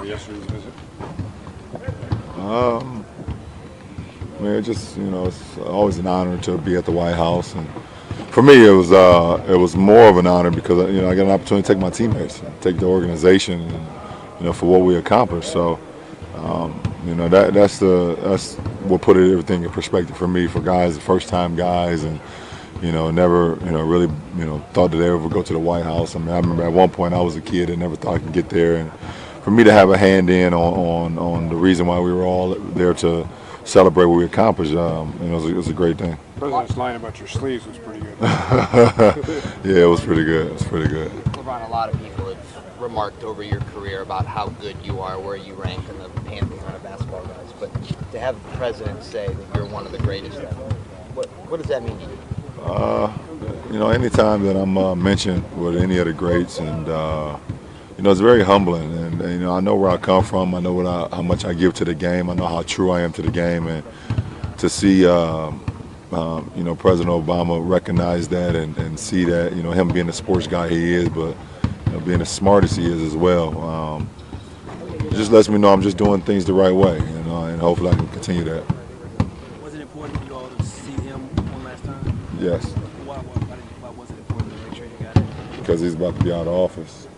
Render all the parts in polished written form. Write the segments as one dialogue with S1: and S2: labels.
S1: yesterday's visit?
S2: I mean, it's always an honor to be at the White House, and for me, it was more of an honor because I got an opportunity to take my teammates, take the organization, and for what we accomplished. So, that's what put everything in perspective for me, for guys, first time guys, and never really thought that they ever would go to the White House. I mean, I remember at one point I was a kid and never thought I could get there, and for me to have a hand in on the reason why we were all there to celebrate what we accomplished, it was a great thing.
S1: The president's line about your sleeves was pretty good.
S2: Yeah, it was pretty good. It was pretty good.
S3: LeBron, a lot of people have remarked over your career about how good you are, where you rank in the pantheon of basketball guys. But to have the president say that you're one of the greatest ever, what does that mean to you?
S2: Anytime that I'm mentioned with any of the greats, and it's very humbling. And I know where I come from. I know how much I give to the game. I know how true I am to the game, and to see President Obama recognize that and see that him being the sports guy he is, but being as smart as he is as well. It just lets me know I'm just doing things the right way, and hopefully I can continue that.
S4: Was it important for you all to see him one last time?
S2: Yes.
S4: Why was it important to make sure you got it?
S2: Because he's about to be out of office.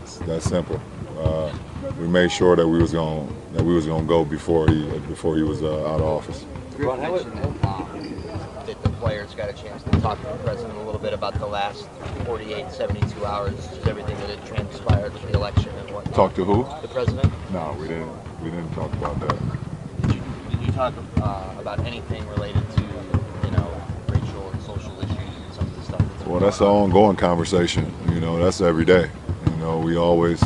S2: It's that simple. We made sure that we was gonna go before he was out of office.
S3: Ron, that the players got a chance to talk to the president a little bit about the last 48, 72 hours, just everything that had transpired with the election and whatnot.
S2: Talk to who?
S3: The president.
S2: No, we didn't. We didn't talk about that.
S3: Did you talk about anything related to racial and social issues and some of the stuff?
S2: Well, that's an ongoing conversation. That's every day. We always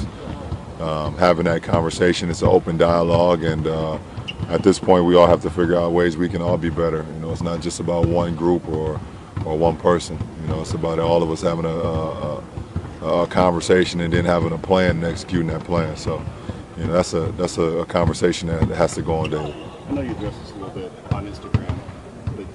S2: having that conversation. It's an open dialogue, and at this point, we all have to figure out ways we can all be better. It's not just about one group or one person. It's about all of us having a conversation and then having a plan and executing that plan. So, that's a conversation that has to go on daily.
S5: I know you addressed this a little bit on Instagram, but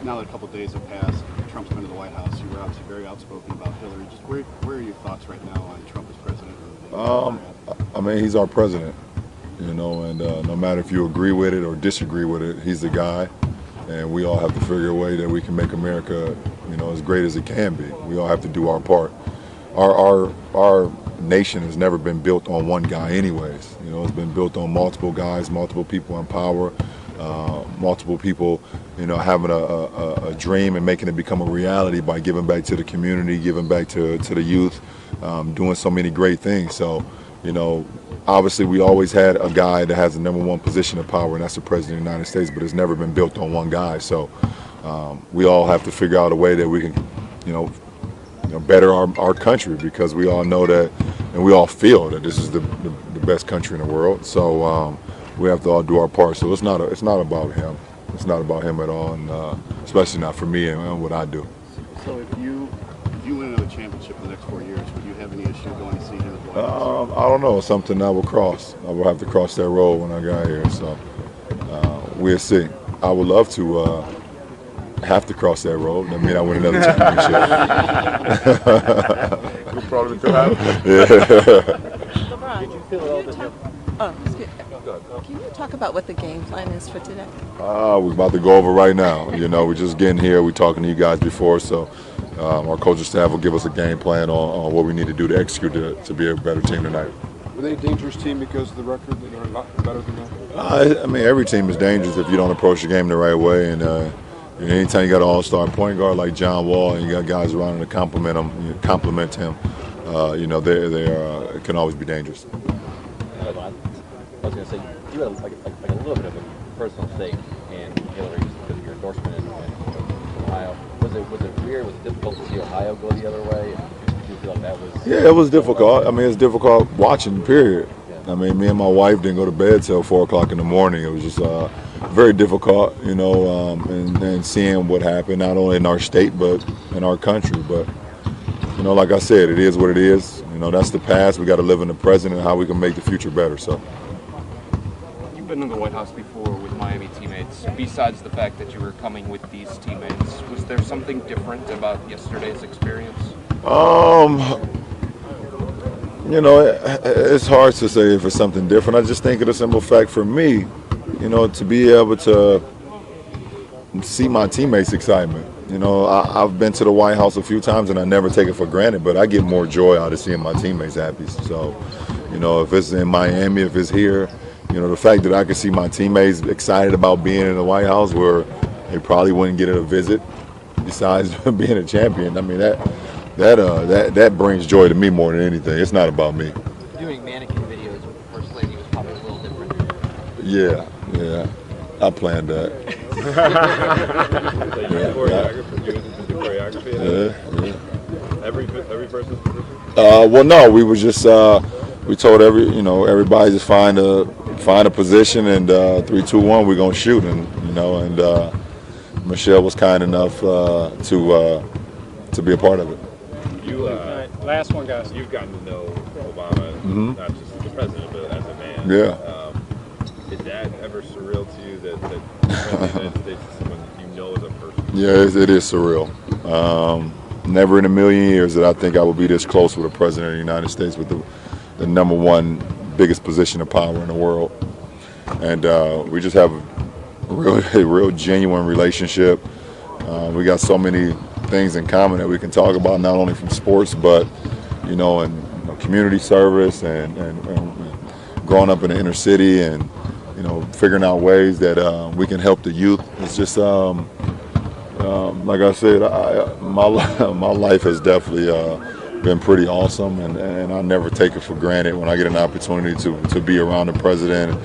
S5: now that a couple of days have passed, Trump's been to the White House. You were obviously very outspoken about Hillary. Just where are your thoughts right now on Trump as president?
S2: I mean, he's our president. And no matter if you agree with it or disagree with it, he's the guy, and we all have to figure a way that we can make America, as great as it can be. We all have to do our part. Our nation has never been built on one guy anyways. It's been built on multiple guys, multiple people in power, multiple people, having a dream and making it become a reality by giving back to the community, giving back to the youth, doing so many great things. So, obviously, we always had a guy that has the number one position of power, and that's the President of the United States, but it's never been built on one guy. So we all have to figure out a way that we can, better our country, because we all know that, and we all feel that this is the best country in the world. So we have to all do our part. So it's not about him. It's not about him at all, and especially not for me and what I do.
S5: So if you win another championship in the next 4 years, would you have any issue going to see him at the White House?
S2: I don't know. It's something I will cross. I will have to cross that road when I got here. So we'll see. I would love to have to cross that road. I mean, I win another championship.
S1: You'll probably be too happy.
S6: LeBron, can you talk about what the game plan is for today?
S2: We're about to go over right now. We're just getting here. We're talking to you guys before, so our coaching staff will give us a game plan on what we need to do to execute to be a better team tonight.
S1: Were they a dangerous team because of the record? They're a lot better than that?
S2: I mean, every team is dangerous if you don't approach the game the right way. And anytime you got an all-star point guard like John Wall and you got guys around him to compliment him, they can always be dangerous.
S7: I was going to say, you had like a little bit of a personal stake in Hillary because of your endorsement in Ohio. Was it weird? Was it difficult to see Ohio go the other way? Did you feel like that was? Yeah,
S2: it was difficult. I mean, it's difficult watching, period. Yeah. I mean, me and my wife didn't go to bed till 4 o'clock in the morning. It was just very difficult, and seeing what happened, not only in our state, but in our country. But, like I said, it is what it is. That's the past. We got to live in the present and how we can make the future better. So.
S8: You've been in the White House before with Miami teammates. Besides the fact that you were coming with these teammates, was there something different about yesterday's experience?
S2: You know, it's hard to say if it's something different. I just think of the simple fact for me, you know, to be able to see my teammates' excitement. You know, I've been to the White House a few times and I never take it for granted, but I get more joy out of seeing my teammates happy. So, you know, if it's in Miami, if it's here, you know, the fact that I can see my teammates excited about being in the White House where they probably wouldn't get a visit besides being a champion, I mean, that brings joy to me more than anything. It's not about me.
S3: Doing mannequin videos with the First Lady was probably a little different.
S2: Yeah, I planned that.
S9: Every person's position?
S2: Well, no, we was just we told everybody just find a position and 3, 2, 1 we're gonna shoot and Michelle was kind enough to be a part of it.
S9: You
S10: last one, guys.
S9: You've gotten to know Obama not just as the president but as a man.
S2: Yeah.
S9: Is that ever surreal to you that the president of the United States is someone that you know as a person?
S2: Yeah, it is surreal. Never in a million years that I think I would be this close with the president of the United States with the number one biggest position of power in the world. And we just have a real genuine relationship. We got so many things in common that we can talk about, not only from sports, but, you know, and community service and growing up in the inner city and, you know, figuring out ways that we can help the youth. It's just, like I said, my life has definitely been pretty awesome, and I never take it for granted when I get an opportunity to be around the president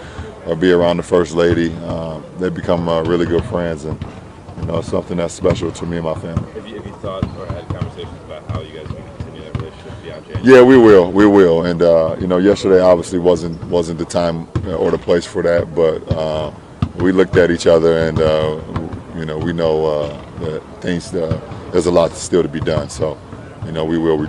S2: or be around the First Lady. They become really good friends, and you know, it's something that's special to me and my family.
S9: Have you thought or had conversations about how you guys can continue that relationship beyond January?
S2: Yeah, we will, and you know, yesterday obviously wasn't the time or the place for that, but we looked at each other and you know, we know that there's a lot still to be done, so you know, we will.